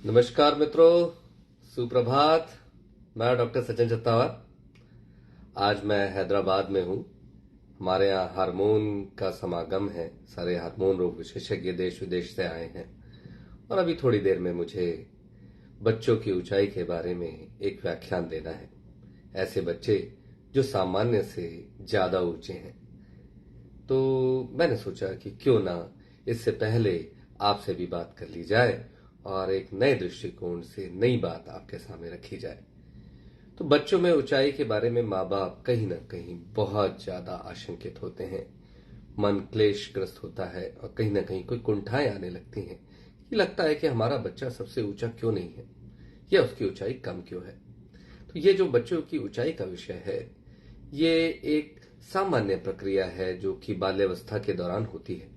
नमस्कार मित्रों, सुप्रभात। मैं डॉक्टर सचिन चत्तावर। आज मैं हैदराबाद में हूँ। हमारे यहाँ हार्मोन का समागम है। सारे हार्मोन रोग विशेषज्ञ देश विदेश से आए हैं और अभी थोड़ी देर में मुझे बच्चों की ऊंचाई के बारे में एक व्याख्यान देना है। ऐसे बच्चे जो सामान्य से ज्यादा ऊंचे हैं। तो मैंने सोचा कि क्यों ना इससे पहले आपसे भी बात कर ली जाए और एक नए दृष्टिकोण से नई बात आपके सामने रखी जाए। तो बच्चों में ऊंचाई के बारे में माँ बाप कहीं ना कहीं बहुत ज्यादा आशंकित होते हैं। मन क्लेशग्रस्त होता है और कहीं ना कहीं कोई कुंठाएं आने लगती हैं। ये लगता है कि हमारा बच्चा सबसे ऊंचा क्यों नहीं है या उसकी ऊंचाई कम क्यों है। तो ये जो बच्चों की ऊंचाई का विषय है, ये एक सामान्य प्रक्रिया है जो कि बाल्यावस्था के दौरान होती है।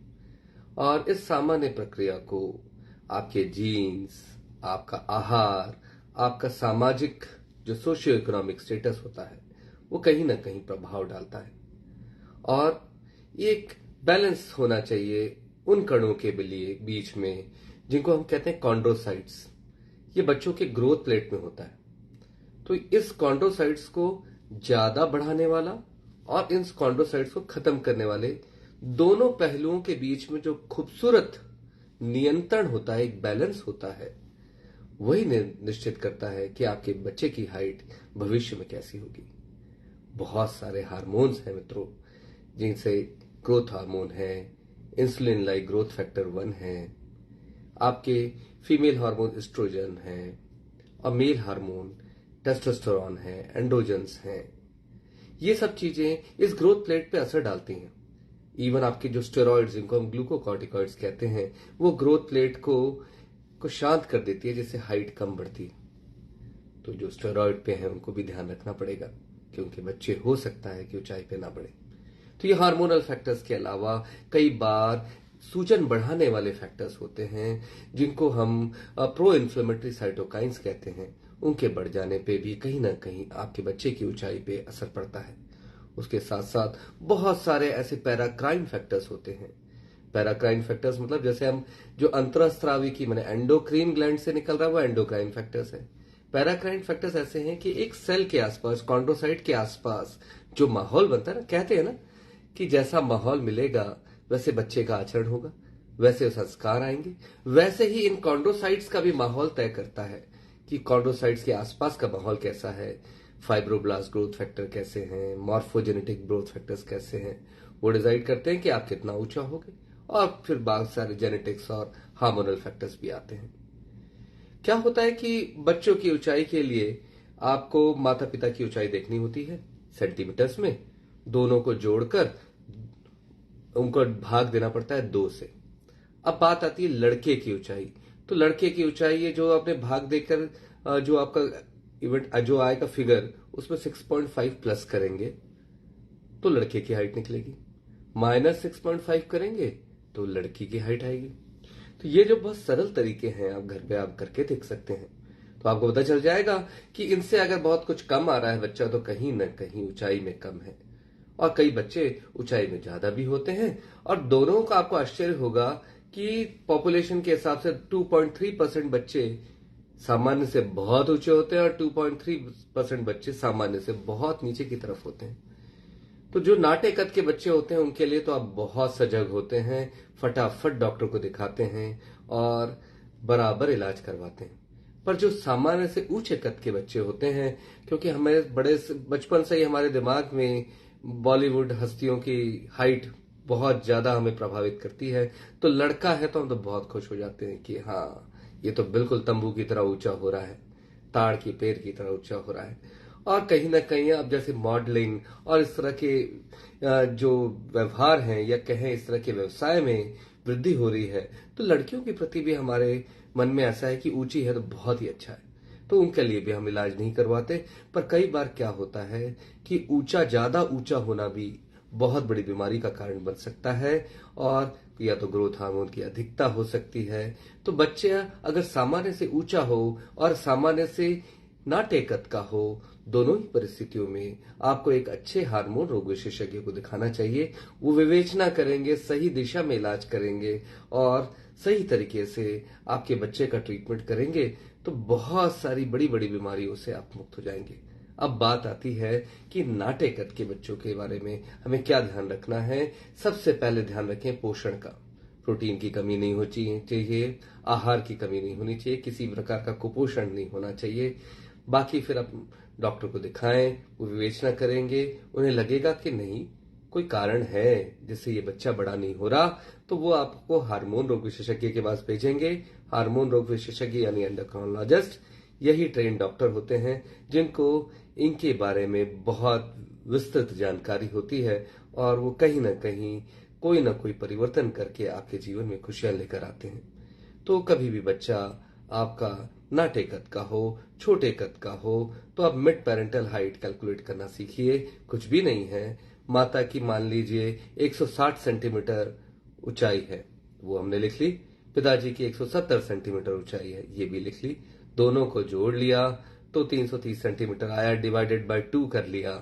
और इस सामान्य प्रक्रिया को आपके जीन्स, आपका आहार, आपका सामाजिक जो सोशियो इकोनॉमिक स्टेटस होता है, वो कहीं ना कहीं प्रभाव डालता है। और एक बैलेंस होना चाहिए उन कणों के लिए बीच में जिनको हम कहते हैं कॉन्ड्रोसाइट्स। ये बच्चों के ग्रोथ प्लेट में होता है। तो इस कॉन्ड्रोसाइट्स को ज्यादा बढ़ाने वाला और इन कॉन्ड्रोसाइट्स को खत्म करने वाले दोनों पहलुओं के बीच में जो खूबसूरत नियंत्रण होता है, एक बैलेंस होता है, वही निश्चित करता है कि आपके बच्चे की हाइट भविष्य में कैसी होगी। बहुत सारे हार्मोन्स हैं मित्रों, जिनसे ग्रोथ हार्मोन है, इंसुलिन लाइक ग्रोथ फैक्टर 1 है, आपके फीमेल हार्मोन एस्ट्रोजन है और मेल हार्मोन टेस्टोस्टेरोन है, एंड्रोजन्स हैं। ये सब चीजें इस ग्रोथ प्लेट पे असर डालती हैं। इवन आपके जो स्टेरॉइड्स, जिनको हम ग्लूकोकॉर्टिकॉइड्स कहते हैं, वो ग्रोथ प्लेट को शांत कर देती है, जिससे हाइट कम बढ़ती है। तो जो स्टेरॉइड पे हैं उनको भी ध्यान रखना पड़ेगा, क्योंकि बच्चे हो सकता है कि ऊंचाई पे ना बढ़े। तो ये हार्मोनल फैक्टर्स के अलावा कई बार सूजन बढ़ाने वाले फैक्टर्स होते हैं, जिनको हम प्रो इन्फ्लेमेटरी साइटोकाइंस कहते हैं। उनके बढ़ जाने पे भी कहीं ना कहीं आपके बच्चे की ऊंचाई पे असर पड़ता है। उसके साथ साथ बहुत सारे ऐसे पैराक्राइन फैक्टर्स होते हैं। पैराक्राइन फैक्टर्स मतलब जैसे हम जो अंतरस्रावी की मैंने एंडोक्रीन ग्लैंड से निकल रहा है, वो एंडोक्राइन फैक्टर्स है। पैराक्राइन फैक्टर्स ऐसे हैं कि एक सेल के आसपास, कॉन्ड्रोसाइट के आसपास जो माहौल बनता है ना, कहते हैं ना कि जैसा माहौल मिलेगा वैसे बच्चे का आचरण होगा, वैसे संस्कार आएंगे। वैसे ही इन कॉन्ड्रोसाइट्स का भी माहौल तय करता है कि कॉन्ड्रोसाइट्स के आसपास का माहौल कैसा है, फाइब्रोब्लास्ट ग्रोथ फैक्टर कैसे हैं, मॉर्फोजेनेटिक ग्रोथ फैक्टर्स कैसे हैं। वो डिसाइड करते हैं कि आप कितना ऊंचा होगे। और फिर बहुत सारे जेनेटिक्स और हार्मोनल फैक्टर्स भी आते हैं। क्या होता है कि बच्चों की ऊंचाई के लिए आपको माता पिता की ऊंचाई देखनी होती है सेंटीमीटर्स में। दोनों को जोड़कर उनको भाग देना पड़ता है 2 से। अब बात आती है लड़के की ऊंचाई। तो लड़के की ऊंचाई ये जो आपने भाग देकर जो आपका इवेंट जो आएगा फिगर, उसमें 6.5 प्लस करेंगे तो लड़के की हाइट निकलेगी, -6.5 करेंगे तो लड़की की हाइट आएगी। तो ये जो बहुत सरल तरीके हैं, आप घर पे आप करके देख सकते हैं। तो आपको पता चल जाएगा कि इनसे अगर बहुत कुछ कम आ रहा है बच्चा, तो कहीं ना कहीं ऊंचाई में कम है। और कई बच्चे ऊंचाई में ज्यादा भी होते हैं। और दोनों का आपको आश्चर्य होगा कि पॉपुलेशन के हिसाब से 2.3% बच्चे सामान्य से बहुत ऊंचे होते हैं और 2.3% बच्चे सामान्य से बहुत नीचे की तरफ होते हैं। तो जो नाटे कद के बच्चे होते हैं उनके लिए तो आप बहुत सजग होते हैं, फटाफट डॉक्टर को दिखाते हैं और बराबर इलाज करवाते हैं। पर जो सामान्य से ऊंचे कद के बच्चे होते हैं, क्योंकि हमें बचपन से ही हमारे दिमाग में बॉलीवुड हस्तियों की हाइट बहुत ज्यादा हमें प्रभावित करती है। तो लड़का है तो हम तो बहुत खुश हो जाते हैं कि हाँ, ये तो बिल्कुल तंबू की तरह ऊंचा हो रहा है, ताड़ की पेड़ की तरह ऊंचा हो रहा है। और कहीं ना कहीं अब जैसे मॉडलिंग और इस तरह के जो व्यवहार हैं या कहें इस तरह के व्यवसाय में वृद्धि हो रही है, तो लड़कियों के प्रति भी हमारे मन में ऐसा है कि ऊंची है तो बहुत ही अच्छा है। तो उनके लिए भी हम इलाज नहीं करवाते। पर कई बार क्या होता है कि ज्यादा ऊंचा होना भी बहुत बड़ी बीमारी का कारण बन सकता है। और या तो ग्रोथ हार्मोन की अधिकता हो सकती है। तो बच्चे अगर सामान्य से ऊंचा हो और सामान्य से नाटे कद का हो, दोनों ही परिस्थितियों में आपको एक अच्छे हार्मोन रोग विशेषज्ञ को दिखाना चाहिए। वो विवेचना करेंगे, सही दिशा में इलाज करेंगे और सही तरीके से आपके बच्चे का ट्रीटमेंट करेंगे तो बहुत सारी बड़ी बड़ी बीमारियों से आप मुक्त हो जाएंगे। अब बात आती है कि नाटे कद के बच्चों के बारे में हमें क्या ध्यान रखना है। सबसे पहले ध्यान रखें पोषण का। प्रोटीन की कमी नहीं होनी चाहिए, आहार की कमी नहीं होनी चाहिए, किसी प्रकार का कुपोषण नहीं होना चाहिए। बाकी फिर आप डॉक्टर को दिखाएं, वो विवेचना करेंगे। उन्हें लगेगा कि नहीं कोई कारण है जिससे ये बच्चा बड़ा नहीं हो रहा, तो वो आपको हार्मोन रोग विशेषज्ञ के पास भेजेंगे। हार्मोन रोग विशेषज्ञ यानी एंडोक्राइनोलॉजिस्ट यही ट्रेन डॉक्टर होते हैं जिनको इनके बारे में बहुत विस्तृत जानकारी होती है और वो कहीं ना कहीं कोई ना कोई परिवर्तन करके आपके जीवन में खुशियां लेकर आते हैं। तो कभी भी बच्चा आपका नाटे कद का हो, छोटे कद का हो, तो आप मिड पेरेंटल हाइट कैलकुलेट करना सीखिए। कुछ भी नहीं है, माता की मान लीजिए 160 सेंटीमीटर ऊंचाई है, वो हमने लिख ली। पिताजी की 170 सेंटीमीटर ऊंचाई है, ये भी लिख ली। दोनों को जोड़ लिया तो 330 सेंटीमीटर आया, डिवाइडेड बाय 2 कर लिया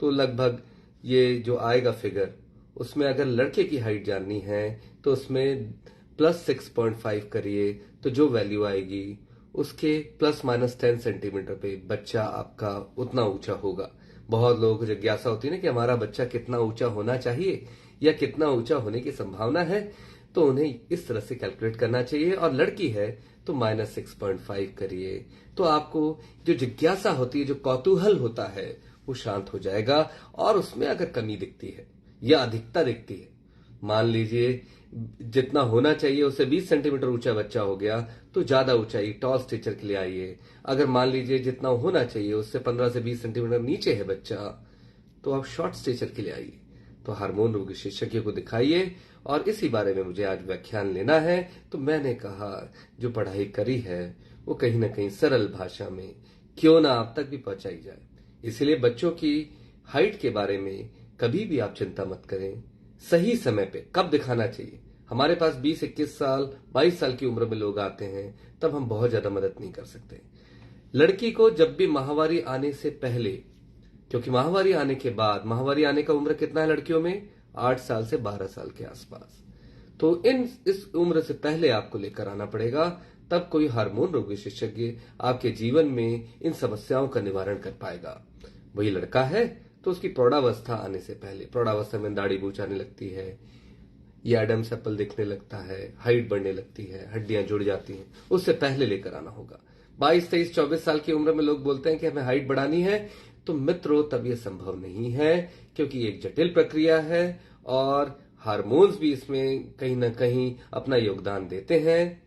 तो लगभग ये जो आएगा फिगर, उसमें अगर लड़के की हाइट जाननी है तो उसमें प्लस 6.5 करिए तो जो वैल्यू आएगी उसके प्लस माइनस 10 सेंटीमीटर पे बच्चा आपका उतना ऊंचा होगा। बहुत लोगों को जिज्ञासा होती है ना कि हमारा बच्चा कितना ऊंचा होना चाहिए या कितना ऊंचा होने की संभावना है, तो उन्हें इस तरह से कैलकुलेट करना चाहिए। और लड़की है तो माइनस 6.5 करिए, तो आपको जो जिज्ञासा होती है, जो कौतूहल होता है, वो शांत हो जाएगा। और उसमें अगर कमी दिखती है या अधिकता दिखती है, मान लीजिए जितना होना चाहिए उससे 20 सेंटीमीटर ऊंचा बच्चा हो गया, तो ज्यादा ऊंचाई टॉल स्ट्रेचर के लिए आइए। अगर मान लीजिए जितना होना चाहिए उससे 15 से 20 सेंटीमीटर नीचे है बच्चा, तो आप शॉर्ट स्ट्रेचर के लिए आइए। तो हार्मोन रोग विशेषज्ञ को दिखाइए। और इसी बारे में मुझे आज व्याख्यान लेना है, तो मैंने कहा जो पढ़ाई करी है वो कहीं ना कहीं सरल भाषा में क्यों ना आप तक भी पहुंचाई जाए। इसलिए बच्चों की हाइट के बारे में कभी भी आप चिंता मत करें। सही समय पे कब दिखाना चाहिए, हमारे पास 20, 21 साल, 22 साल की उम्र में लोग आते हैं, तब हम बहुत ज्यादा मदद नहीं कर सकते। लड़की को जब भी माहवारी आने से पहले, क्योंकि माहवारी आने के बाद, माहवारी आने का उम्र कितना है लड़कियों में, 8 साल से 12 साल के आसपास, तो इस उम्र से पहले आपको लेकर आना पड़ेगा। तब कोई हार्मोन रोग विशेषज्ञ आपके जीवन में इन समस्याओं का निवारण कर पाएगा। वही लड़का है तो उसकी प्रौढ़ावस्था आने से पहले, प्रौढ़ावस्था में दाढ़ी मूंछ आने लगती है, ये एडम्स एप्पल दिखने लगता है, हाइट बढ़ने लगती है, हड्डियां जुड़ जाती हैं, उससे पहले लेकर आना होगा। 22, 23, 24 साल की उम्र में लोग बोलते हैं कि हमें हाइट बढ़ानी है, तो मित्रों तब यह संभव नहीं है, क्योंकि एक जटिल प्रक्रिया है और हार्मोन्स भी इसमें कहीं ना कहीं अपना योगदान देते हैं।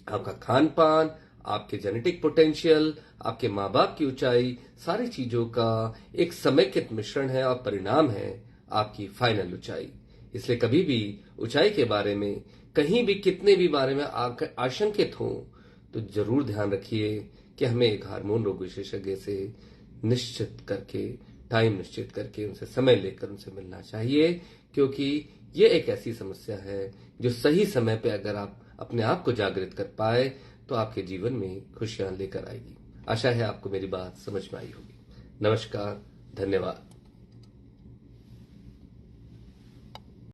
आपका खान पान, आपके जेनेटिक पोटेंशियल, आपके माँ बाप की ऊंचाई, सारी चीजों का एक समेकित मिश्रण है और परिणाम है आपकी फाइनल ऊंचाई। इसलिए कभी भी ऊंचाई के बारे में, कहीं भी कितने भी बारे में आशंकित हो, तो जरूर ध्यान रखिए कि हमें एक हार्मोन रोग विशेषज्ञ से निश्चित करके, टाइम निश्चित करके, उनसे समय लेकर उनसे मिलना चाहिए। क्योंकि ये एक ऐसी समस्या है जो सही समय पे अगर आप अपने आप को जागृत कर पाए तो आपके जीवन में खुशियां लेकर आएगी। आशा है आपको मेरी बात समझ में आई होगी। नमस्कार, धन्यवाद।